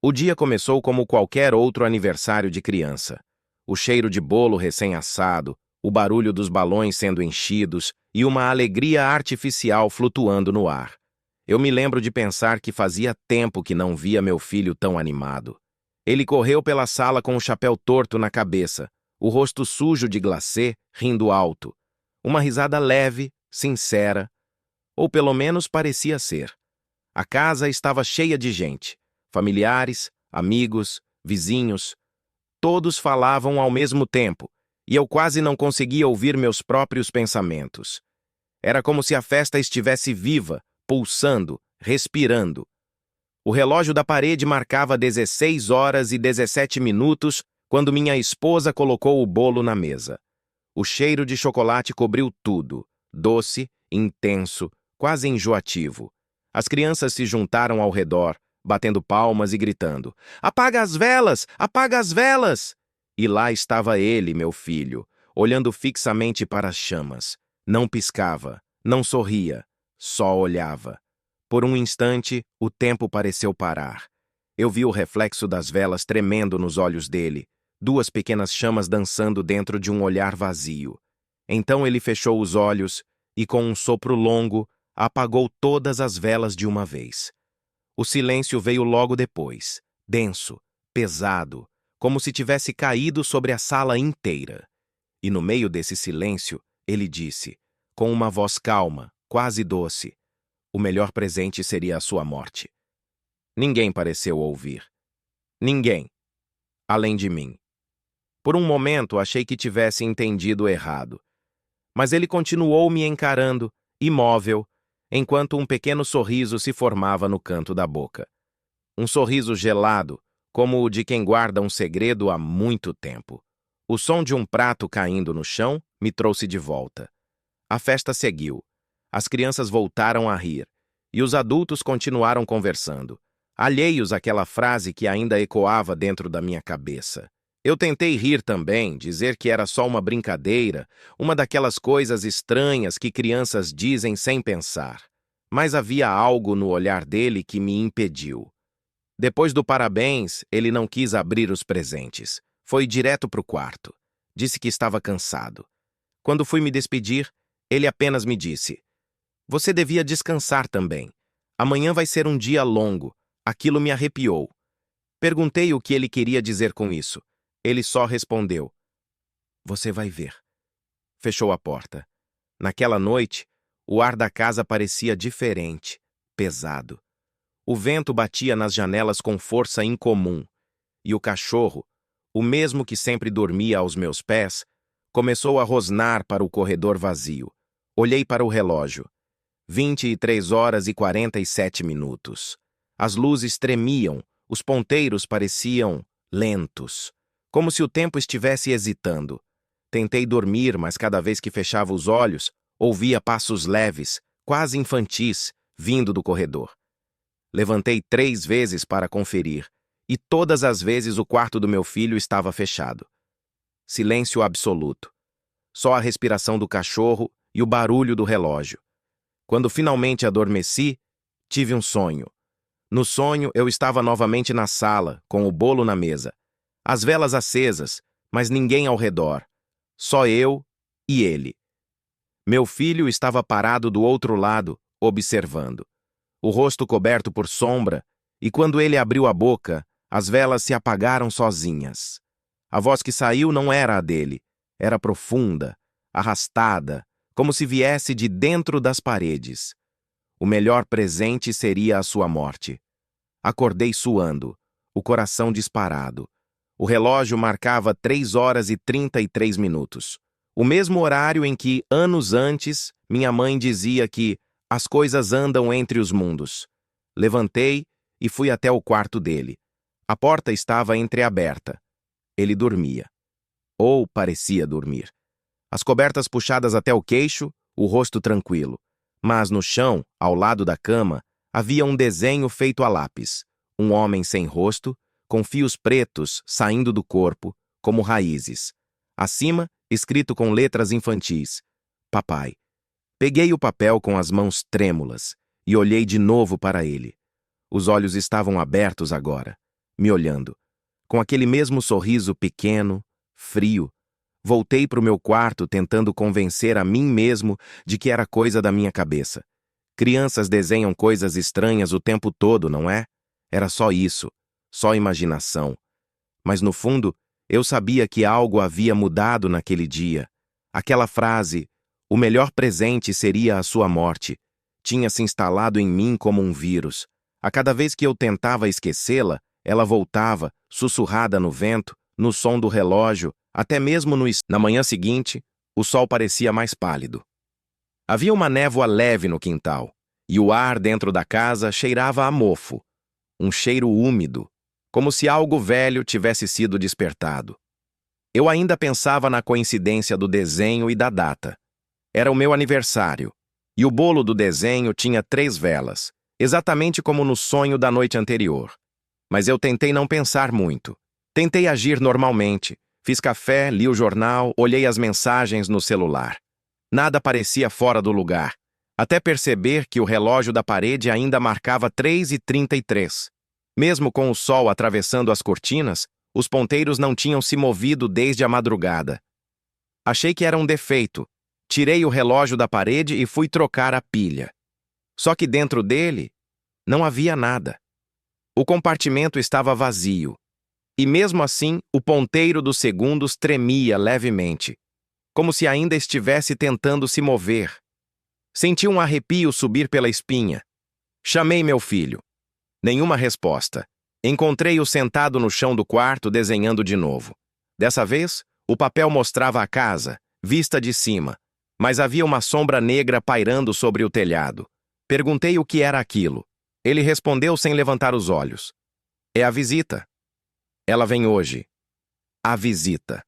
O dia começou como qualquer outro aniversário de criança. O cheiro de bolo recém-assado, o barulho dos balões sendo enchidos e uma alegria artificial flutuando no ar. Eu me lembro de pensar que fazia tempo que não via meu filho tão animado. Ele correu pela sala com o chapéu torto na cabeça, o rosto sujo de glacê, rindo alto. Uma risada leve, sincera, ou pelo menos parecia ser. A casa estava cheia de gente. Familiares, amigos, vizinhos. Todos falavam ao mesmo tempo, e eu quase não conseguia ouvir meus próprios pensamentos. Era como se a festa estivesse viva, pulsando, respirando. O relógio da parede marcava 16 horas e 17 minutos quando minha esposa colocou o bolo na mesa. O cheiro de chocolate cobriu tudo, doce, intenso, quase enjoativo. As crianças se juntaram ao redor, batendo palmas e gritando: "Apaga as velas! Apaga as velas!" E lá estava ele, meu filho, olhando fixamente para as chamas. Não piscava, não sorria, só olhava. Por um instante, o tempo pareceu parar. Eu vi o reflexo das velas tremendo nos olhos dele, duas pequenas chamas dançando dentro de um olhar vazio. Então ele fechou os olhos e, com um sopro longo, apagou todas as velas de uma vez. O silêncio veio logo depois, denso, pesado, como se tivesse caído sobre a sala inteira. E no meio desse silêncio, ele disse, com uma voz calma, quase doce: "O melhor presente seria a sua morte." Ninguém pareceu ouvir. Ninguém, além de mim. Por um momento, achei que tivesse entendido errado. Mas ele continuou me encarando, imóvel, enquanto um pequeno sorriso se formava no canto da boca. Um sorriso gelado, como o de quem guarda um segredo há muito tempo. O som de um prato caindo no chão me trouxe de volta. A festa seguiu. As crianças voltaram a rir, e os adultos continuaram conversando, alheios àquela frase que ainda ecoava dentro da minha cabeça. Eu tentei rir também, dizer que era só uma brincadeira, uma daquelas coisas estranhas que crianças dizem sem pensar. Mas havia algo no olhar dele que me impediu. Depois do parabéns, ele não quis abrir os presentes. Foi direto para o quarto. Disse que estava cansado. Quando fui me despedir, ele apenas me disse: "Você devia descansar também. Amanhã vai ser um dia longo." Aquilo me arrepiou. Perguntei o que ele queria dizer com isso. Ele só respondeu: "Você vai ver." Fechou a porta. Naquela noite, o ar da casa parecia diferente, pesado. O vento batia nas janelas com força incomum, e o cachorro, o mesmo que sempre dormia aos meus pés, começou a rosnar para o corredor vazio. Olhei para o relógio. 23 horas e 47 minutos. As luzes tremiam, os ponteiros pareciam lentos, como se o tempo estivesse hesitando. Tentei dormir, mas cada vez que fechava os olhos, ouvia passos leves, quase infantis, vindo do corredor. Levantei 3 vezes para conferir, e todas as vezes o quarto do meu filho estava fechado. Silêncio absoluto. Só a respiração do cachorro e o barulho do relógio. Quando finalmente adormeci, tive um sonho. No sonho, eu estava novamente na sala, com o bolo na mesa. As velas acesas, mas ninguém ao redor. Só eu e ele. Meu filho estava parado do outro lado, observando. O rosto coberto por sombra, e quando ele abriu a boca, as velas se apagaram sozinhas. A voz que saiu não era a dele. Era profunda, arrastada, como se viesse de dentro das paredes. O melhor presente seria a sua morte. Acordei suando, o coração disparado. O relógio marcava 3 horas e 33 minutos. O mesmo horário em que, anos antes, minha mãe dizia que as coisas andam entre os mundos. Levantei e fui até o quarto dele. A porta estava entreaberta. Ele dormia. Ou parecia dormir. As cobertas puxadas até o queixo, o rosto tranquilo. Mas no chão, ao lado da cama, havia um desenho feito a lápis. Um homem sem rosto, com fios pretos saindo do corpo, como raízes. Acima, escrito com letras infantis: "Papai." Peguei o papel com as mãos trêmulas e olhei de novo para ele. Os olhos estavam abertos agora. me olhando. Com aquele mesmo sorriso pequeno, frio, voltei para o meu quarto tentando convencer a mim mesmo de que era coisa da minha cabeça. Crianças desenham coisas estranhas o tempo todo, não é? Era só isso, só imaginação. Mas no fundo, eu sabia que algo havia mudado naquele dia. Aquela frase, o melhor presente seria a sua morte, tinha se instalado em mim como um vírus. A cada vez que eu tentava esquecê-la, ela voltava, sussurrada no vento, no som do relógio, até mesmo na manhã seguinte, o sol parecia mais pálido. Havia uma névoa leve no quintal, e o ar dentro da casa cheirava a mofo, um cheiro úmido, como se algo velho tivesse sido despertado. Eu ainda pensava na coincidência do desenho e da data. Era o meu aniversário, e o bolo do desenho tinha 3 velas, exatamente como no sonho da noite anterior. Mas eu tentei não pensar muito. Tentei agir normalmente. Fiz café, li o jornal, olhei as mensagens no celular. Nada parecia fora do lugar, até perceber que o relógio da parede ainda marcava 3h33. Mesmo com o sol atravessando as cortinas, os ponteiros não tinham se movido desde a madrugada. Achei que era um defeito. Tirei o relógio da parede e fui trocar a pilha. Só que dentro dele não havia nada. O compartimento estava vazio. E mesmo assim, o ponteiro dos segundos tremia levemente, como se ainda estivesse tentando se mover. Senti um arrepio subir pela espinha. Chamei meu filho. Nenhuma resposta. Encontrei-o sentado no chão do quarto desenhando de novo. Dessa vez, o papel mostrava a casa, vista de cima, mas havia uma sombra negra pairando sobre o telhado. Perguntei o que era aquilo. Ele respondeu sem levantar os olhos. É a visita. Ela vem hoje. A visita.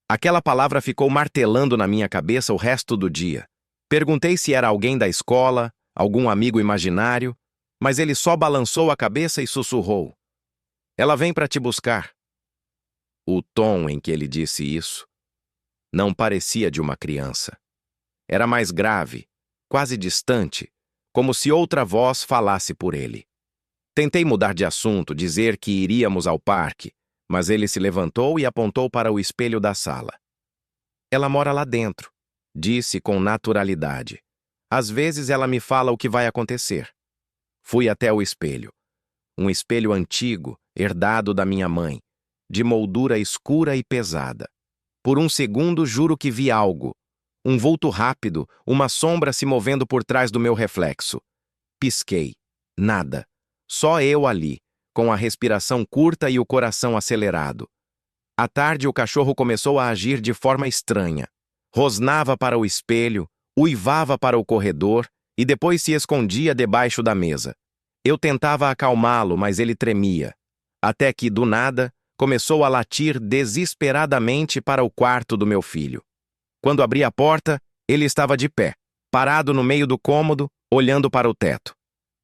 Aquela palavra ficou martelando na minha cabeça o resto do dia. Perguntei se era alguém da escola, algum amigo imaginário, mas ele só balançou a cabeça e sussurrou. Ela vem para te buscar. O tom em que ele disse isso não parecia de uma criança. Era mais grave, quase distante, como se outra voz falasse por ele. Tentei mudar de assunto, dizer que iríamos ao parque, mas ele se levantou e apontou para o espelho da sala. Ela mora lá dentro, disse com naturalidade. Às vezes ela me fala o que vai acontecer. Fui até o espelho. Um espelho antigo, herdado da minha mãe, de moldura escura e pesada. Por um segundo juro que vi algo. Um vulto rápido, uma sombra se movendo por trás do meu reflexo. Pisquei. Nada. Só eu ali, com a respiração curta e o coração acelerado. À tarde, o cachorro começou a agir de forma estranha. Rosnava para o espelho, uivava para o corredor e depois se escondia debaixo da mesa. Eu tentava acalmá-lo, mas ele tremia. Até que, do nada, começou a latir desesperadamente para o quarto do meu filho. Quando abri a porta, ele estava de pé, parado no meio do cômodo, olhando para o teto.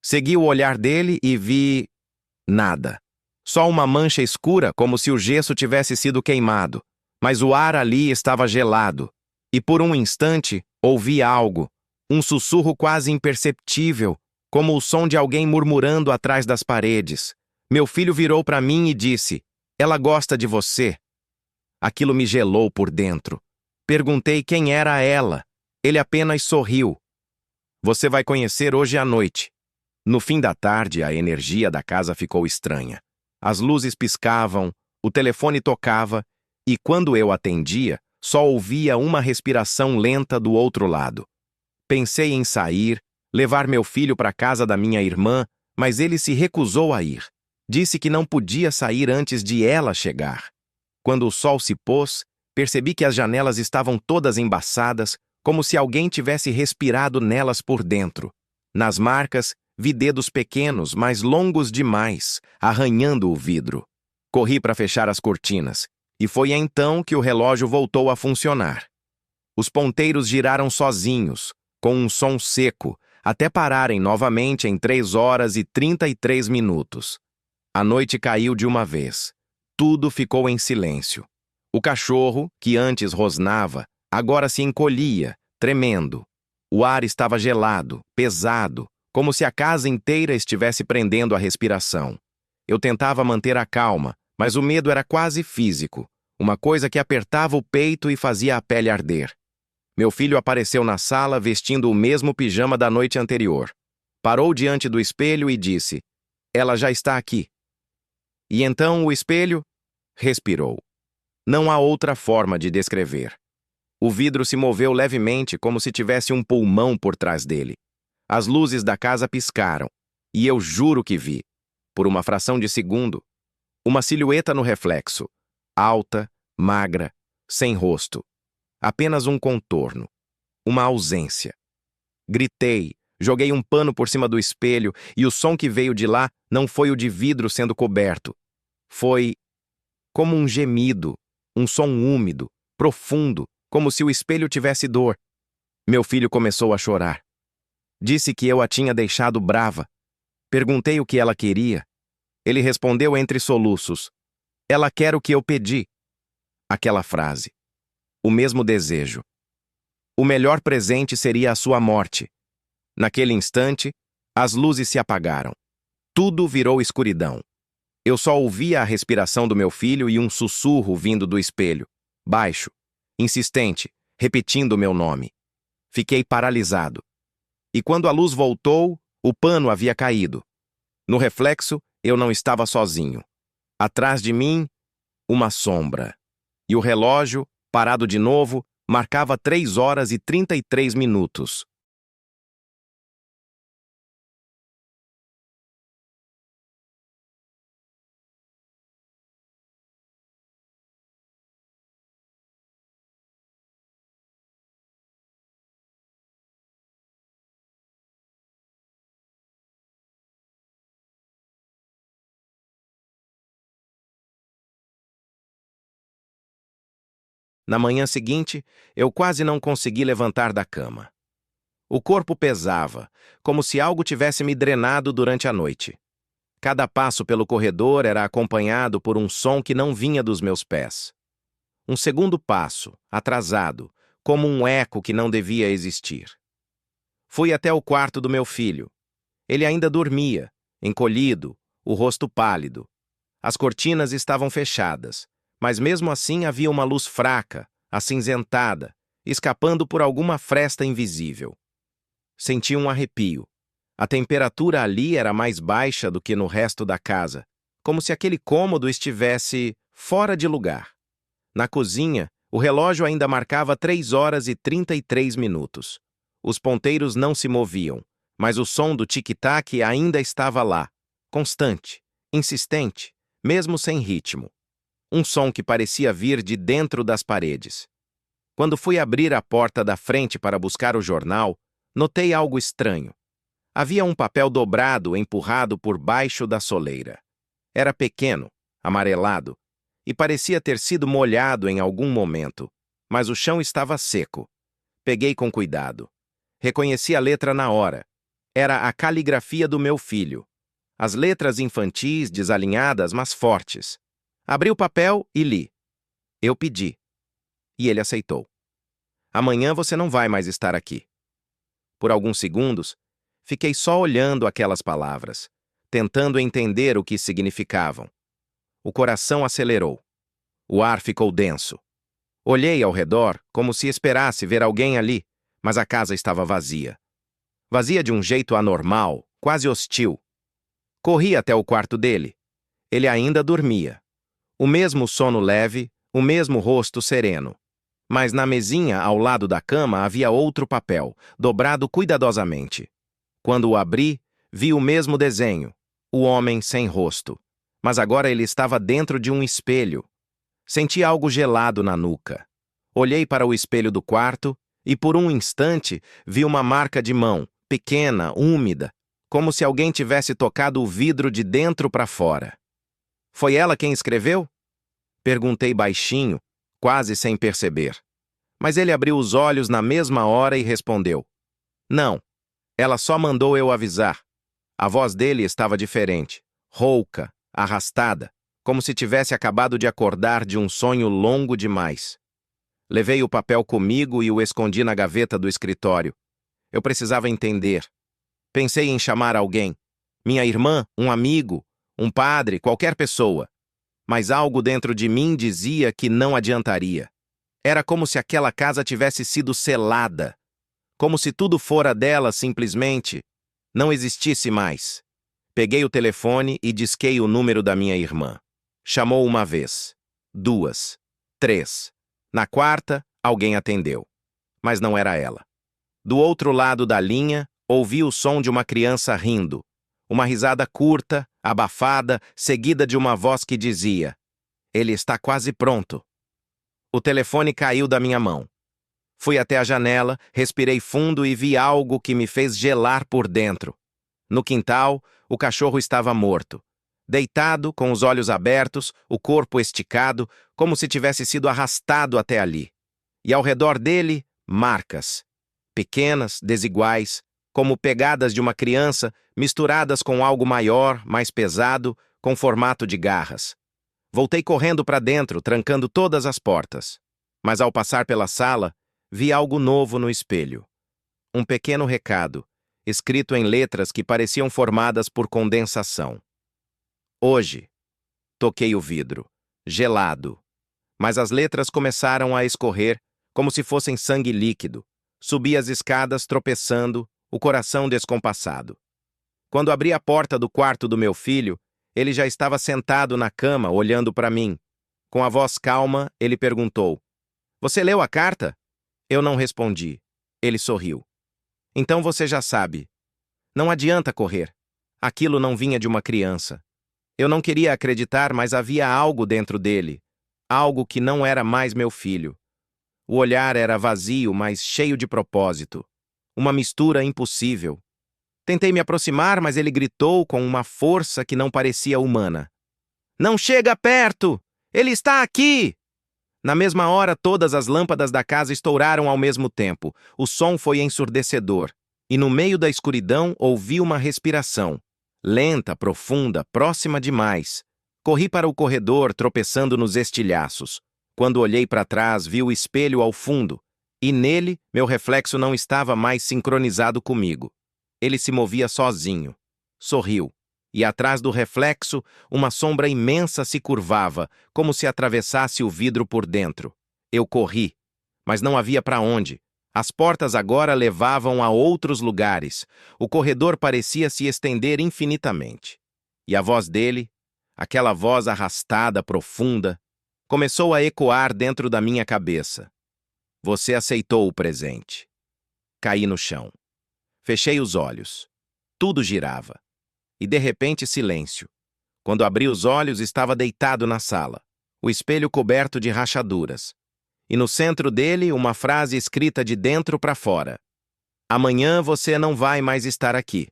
Segui o olhar dele e vi... nada. Só uma mancha escura, como se o gesso tivesse sido queimado. Mas o ar ali estava gelado. E por um instante, ouvi algo. Um sussurro quase imperceptível, como o som de alguém murmurando atrás das paredes. Meu filho virou para mim e disse, ela gosta de você. Aquilo me gelou por dentro. Perguntei quem era ela. Ele apenas sorriu. Você vai conhecer hoje à noite. No fim da tarde, a energia da casa ficou estranha. As luzes piscavam, o telefone tocava, e quando eu atendia, só ouvia uma respiração lenta do outro lado. Pensei em sair, levar meu filho para a casa da minha irmã, mas ele se recusou a ir. Disse que não podia sair antes de ela chegar. Quando o sol se pôs, percebi que as janelas estavam todas embaçadas, como se alguém tivesse respirado nelas por dentro. Nas marcas, vi dedos pequenos, mas longos demais, arranhando o vidro. Corri para fechar as cortinas, e foi então que o relógio voltou a funcionar. Os ponteiros giraram sozinhos, com um som seco, até pararem novamente em 3h33. A noite caiu de uma vez. Tudo ficou em silêncio. O cachorro, que antes rosnava, agora se encolhia, tremendo. O ar estava gelado, pesado, como se a casa inteira estivesse prendendo a respiração. Eu tentava manter a calma, mas o medo era quase físico, uma coisa que apertava o peito e fazia a pele arder. Meu filho apareceu na sala vestindo o mesmo pijama da noite anterior. Parou diante do espelho e disse: "Ela já está aqui." E então o espelho respirou. Não há outra forma de descrever. O vidro se moveu levemente, como se tivesse um pulmão por trás dele. As luzes da casa piscaram, e eu juro que vi, por uma fração de segundo, uma silhueta no reflexo, alta, magra, sem rosto. Apenas um contorno, uma ausência. Gritei, joguei um pano por cima do espelho e o som que veio de lá não foi o de vidro sendo coberto. Foi como um gemido, um som úmido, profundo, como se o espelho tivesse dor. Meu filho começou a chorar. Disse que eu a tinha deixado brava. Perguntei o que ela queria. Ele respondeu entre soluços: "Ela quer o que eu pedi." Aquela frase. O mesmo desejo. O melhor presente seria a sua morte. Naquele instante, as luzes se apagaram. Tudo virou escuridão. Eu só ouvia a respiração do meu filho e um sussurro vindo do espelho, baixo, insistente, repetindo o meu nome. Fiquei paralisado. E quando a luz voltou, o pano havia caído. No reflexo, eu não estava sozinho. Atrás de mim, uma sombra. E o relógio, parado de novo, marcava 3 horas e 33 minutos. Na manhã seguinte, eu quase não consegui levantar da cama. O corpo pesava, como se algo tivesse me drenado durante a noite. Cada passo pelo corredor era acompanhado por um som que não vinha dos meus pés. Um segundo passo, atrasado, como um eco que não devia existir. Fui até o quarto do meu filho. Ele ainda dormia, encolhido, o rosto pálido. As cortinas estavam fechadas, mas mesmo assim havia uma luz fraca, acinzentada, escapando por alguma fresta invisível. Senti um arrepio. A temperatura ali era mais baixa do que no resto da casa, como se aquele cômodo estivesse fora de lugar. Na cozinha, o relógio ainda marcava 3 horas e 33 minutos. Os ponteiros não se moviam, mas o som do tic-tac ainda estava lá, constante, insistente, mesmo sem ritmo. Um som que parecia vir de dentro das paredes. Quando fui abrir a porta da frente para buscar o jornal, notei algo estranho. Havia um papel dobrado empurrado por baixo da soleira. Era pequeno, amarelado, e parecia ter sido molhado em algum momento, mas o chão estava seco. Peguei com cuidado. Reconheci a letra na hora. Era a caligrafia do meu filho. As letras infantis, desalinhadas, mas fortes. Abri o papel e li. Eu pedi. E ele aceitou. Amanhã você não vai mais estar aqui. Por alguns segundos, fiquei só olhando aquelas palavras, tentando entender o que significavam. O coração acelerou. O ar ficou denso. Olhei ao redor como se esperasse ver alguém ali, mas a casa estava vazia. Vazia de um jeito anormal, quase hostil. Corri até o quarto dele. Ele ainda dormia. O mesmo sono leve, o mesmo rosto sereno. Mas na mesinha ao lado da cama havia outro papel, dobrado cuidadosamente. Quando o abri, vi o mesmo desenho, o homem sem rosto. Mas agora ele estava dentro de um espelho. Senti algo gelado na nuca. Olhei para o espelho do quarto e por um instante vi uma marca de mão, pequena, úmida, como se alguém tivesse tocado o vidro de dentro para fora. Foi ela quem escreveu? Perguntei baixinho, quase sem perceber. Mas ele abriu os olhos na mesma hora e respondeu: "Não, ela só mandou eu avisar." A voz dele estava diferente, rouca, arrastada, como se tivesse acabado de acordar de um sonho longo demais. Levei o papel comigo e o escondi na gaveta do escritório. Eu precisava entender. Pensei em chamar alguém. Minha irmã, um amigo, um padre, qualquer pessoa. Mas algo dentro de mim dizia que não adiantaria. Era como se aquela casa tivesse sido selada, como se tudo fora dela simplesmente não existisse mais. Peguei o telefone e disquei o número da minha irmã. Chamou uma vez, duas, três. Na quarta, alguém atendeu. Mas não era ela. Do outro lado da linha, ouvi o som de uma criança rindo. Uma risada curta, abafada, seguida de uma voz que dizia: "Ele está quase pronto." O telefone caiu da minha mão. Fui até a janela, respirei fundo e vi algo que me fez gelar por dentro. No quintal, o cachorro estava morto. Deitado, com os olhos abertos, o corpo esticado, como se tivesse sido arrastado até ali. E ao redor dele, marcas. Pequenas, desiguais, como pegadas de uma criança, misturadas com algo maior, mais pesado, com formato de garras. Voltei correndo para dentro, trancando todas as portas. Mas ao passar pela sala, vi algo novo no espelho. Um pequeno recado, escrito em letras que pareciam formadas por condensação. Hoje. Toquei o vidro, gelado. Mas as letras começaram a escorrer, como se fossem sangue líquido. Subi as escadas tropeçando, o coração descompassado. Quando abri a porta do quarto do meu filho, ele já estava sentado na cama, olhando para mim. Com a voz calma, ele perguntou: "Você leu a carta?" Eu não respondi. Ele sorriu. "Então você já sabe. Não adianta correr. Aquilo não vinha de uma criança." Eu não queria acreditar, mas havia algo dentro dele. Algo que não era mais meu filho. O olhar era vazio, mas cheio de propósito. Uma mistura impossível. Tentei me aproximar, mas ele gritou com uma força que não parecia humana: "Não chega perto! Ele está aqui!" Na mesma hora, todas as lâmpadas da casa estouraram ao mesmo tempo. O som foi ensurdecedor. E no meio da escuridão, ouvi uma respiração. Lenta, profunda, próxima demais. Corri para o corredor, tropeçando nos estilhaços. Quando olhei para trás, vi o espelho ao fundo. E nele, meu reflexo não estava mais sincronizado comigo. Ele se movia sozinho. Sorriu. E atrás do reflexo, uma sombra imensa se curvava, como se atravessasse o vidro por dentro. Eu corri, mas não havia para onde. As portas agora levavam a outros lugares. O corredor parecia se estender infinitamente. E a voz dele, aquela voz arrastada, profunda, começou a ecoar dentro da minha cabeça. "Você aceitou o presente." Caí no chão. Fechei os olhos. Tudo girava. E de repente silêncio. Quando abri os olhos, estava deitado na sala, o espelho coberto de rachaduras. E no centro dele, uma frase escrita de dentro para fora: "Amanhã você não vai mais estar aqui."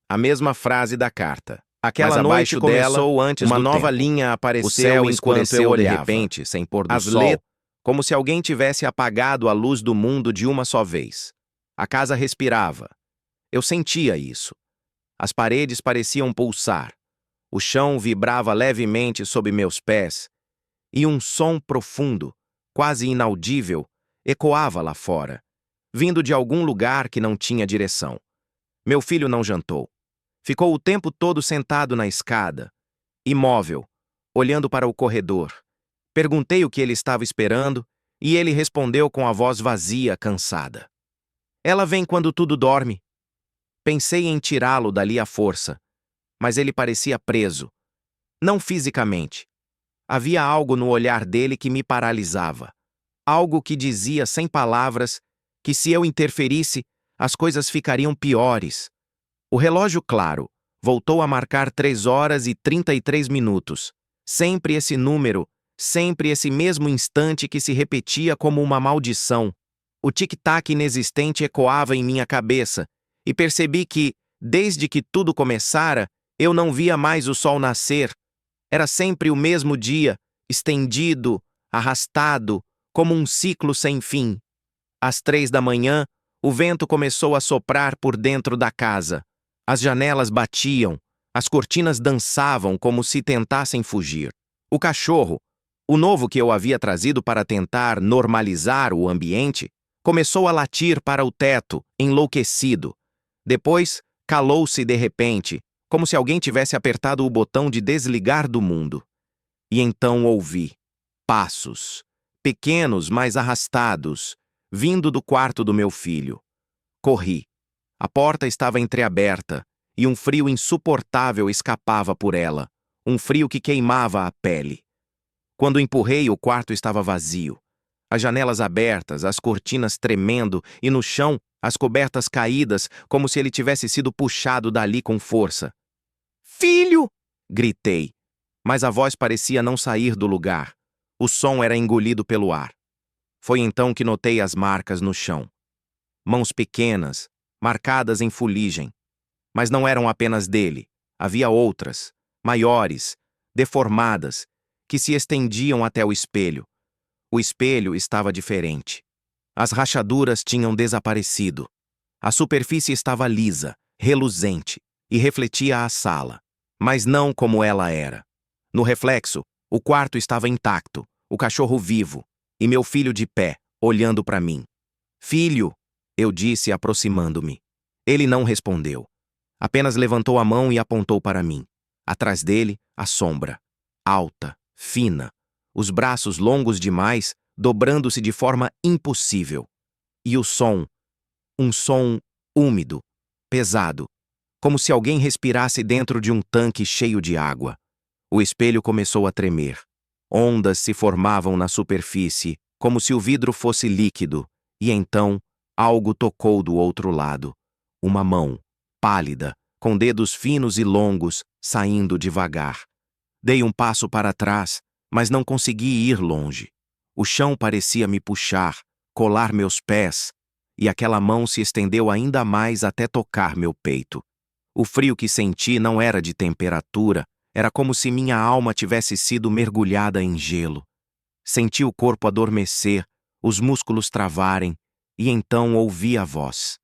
A mesma frase da carta. Aquela noite começou antes uma nova linha apareceu enquanto eu olhava. De repente, sem pôr do sol, como se alguém tivesse apagado a luz do mundo de uma só vez. A casa respirava. Eu sentia isso. As paredes pareciam pulsar. O chão vibrava levemente sob meus pés. E um som profundo, quase inaudível, ecoava lá fora, vindo de algum lugar que não tinha direção. Meu filho não jantou. Ficou o tempo todo sentado na escada, imóvel, olhando para o corredor. Perguntei o que ele estava esperando e ele respondeu com a voz vazia, cansada: "Ela vem quando tudo dorme." Pensei em tirá-lo dali à força, mas ele parecia preso. Não fisicamente. Havia algo no olhar dele que me paralisava. Algo que dizia sem palavras que se eu interferisse, as coisas ficariam piores. O relógio, claro, voltou a marcar 3h33. Sempre esse número, sempre esse mesmo instante que se repetia como uma maldição. O tic-tac inexistente ecoava em minha cabeça, e percebi que, desde que tudo começara, eu não via mais o sol nascer. Era sempre o mesmo dia, estendido, arrastado, como um ciclo sem fim. Às 3 da manhã, o vento começou a soprar por dentro da casa. As janelas batiam, as cortinas dançavam como se tentassem fugir. O cachorro, o novo que eu havia trazido para tentar normalizar o ambiente, começou a latir para o teto, enlouquecido. Depois, calou-se de repente, como se alguém tivesse apertado o botão de desligar do mundo. E então ouvi passos, pequenos, mas arrastados, vindo do quarto do meu filho. Corri. A porta estava entreaberta e um frio insuportável escapava por ela, um frio que queimava a pele. Quando empurrei, o quarto estava vazio. As janelas abertas, as cortinas tremendo e no chão as cobertas caídas, como se ele tivesse sido puxado dali com força. "Filho!" gritei, mas a voz parecia não sair do lugar. O som era engolido pelo ar. Foi então que notei as marcas no chão. Mãos pequenas, marcadas em fuligem. Mas não eram apenas dele. Havia outras, maiores, deformadas, que se estendiam até o espelho. O espelho estava diferente. As rachaduras tinham desaparecido. A superfície estava lisa, reluzente, e refletia a sala, mas não como ela era. No reflexo, o quarto estava intacto, o cachorro vivo, e meu filho de pé, olhando para mim. "Filho!" eu disse, aproximando-me. Ele não respondeu. Apenas levantou a mão e apontou para mim. Atrás dele, a sombra. Alta, fina, os braços longos demais, dobrando-se de forma impossível. E o som, um som úmido, pesado, como se alguém respirasse dentro de um tanque cheio de água. O espelho começou a tremer. Ondas se formavam na superfície, como se o vidro fosse líquido, e então algo tocou do outro lado. Uma mão, pálida, com dedos finos e longos, saindo devagar. Dei um passo para trás, mas não consegui ir longe. O chão parecia me puxar, colar meus pés, e aquela mão se estendeu ainda mais até tocar meu peito. O frio que senti não era de temperatura, era como se minha alma tivesse sido mergulhada em gelo. Senti o corpo adormecer, os músculos travarem, e então ouvi a voz.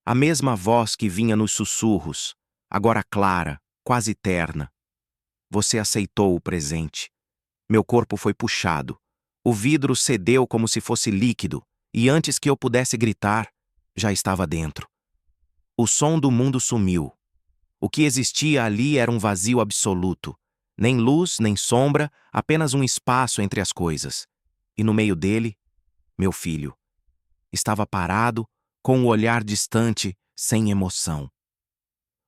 A mesma voz que vinha nos sussurros, agora clara, quase terna. "Você aceitou o presente." Meu corpo foi puxado. O vidro cedeu como se fosse líquido, e antes que eu pudesse gritar, já estava dentro. O som do mundo sumiu. O que existia ali era um vazio absoluto. Nem luz, nem sombra, apenas um espaço entre as coisas. E no meio dele, meu filho. Estava parado, com o olhar distante, sem emoção.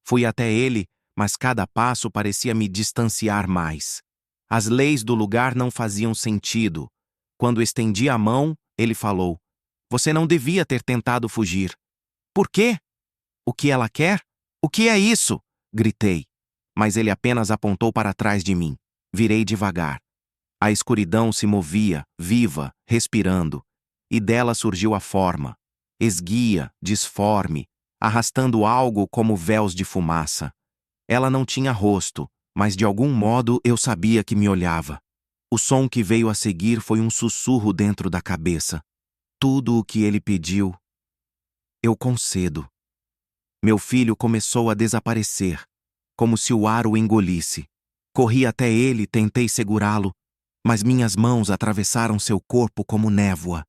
Fui até ele, mas cada passo parecia me distanciar mais. As leis do lugar não faziam sentido. Quando estendi a mão, ele falou: "Você não devia ter tentado fugir." "Por quê? O que ela quer? O que é isso?" gritei. Mas ele apenas apontou para trás de mim. Virei devagar. A escuridão se movia, viva, respirando, e dela surgiu a forma, esguia, disforme, arrastando algo como véus de fumaça. Ela não tinha rosto, mas de algum modo eu sabia que me olhava. O som que veio a seguir foi um sussurro dentro da cabeça. Tudo o que ele pediu, eu concedo. Meu filho começou a desaparecer, como se o ar o engolisse. Corri até ele e tentei segurá-lo, mas minhas mãos atravessaram seu corpo como névoa.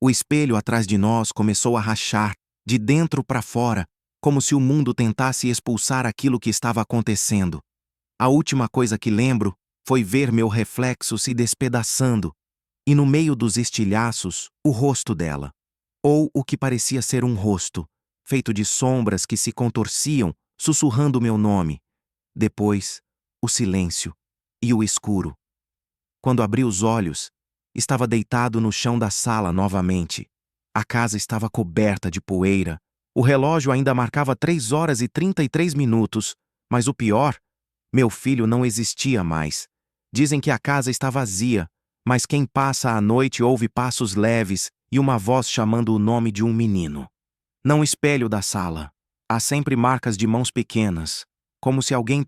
O espelho atrás de nós começou a rachar, de dentro para fora, como se o mundo tentasse expulsar aquilo que estava acontecendo. A última coisa que lembro foi ver meu reflexo se despedaçando, e no meio dos estilhaços, o rosto dela. Ou o que parecia ser um rosto, feito de sombras que se contorciam, sussurrando meu nome. Depois, o silêncio e o escuro. Quando abri os olhos, estava deitado no chão da sala novamente. A casa estava coberta de poeira. O relógio ainda marcava 3h33, mas o pior, meu filho não existia mais. Dizem que a casa está vazia, mas quem passa à noite ouve passos leves e uma voz chamando o nome de um menino. No espelho da sala, há sempre marcas de mãos pequenas, como se alguém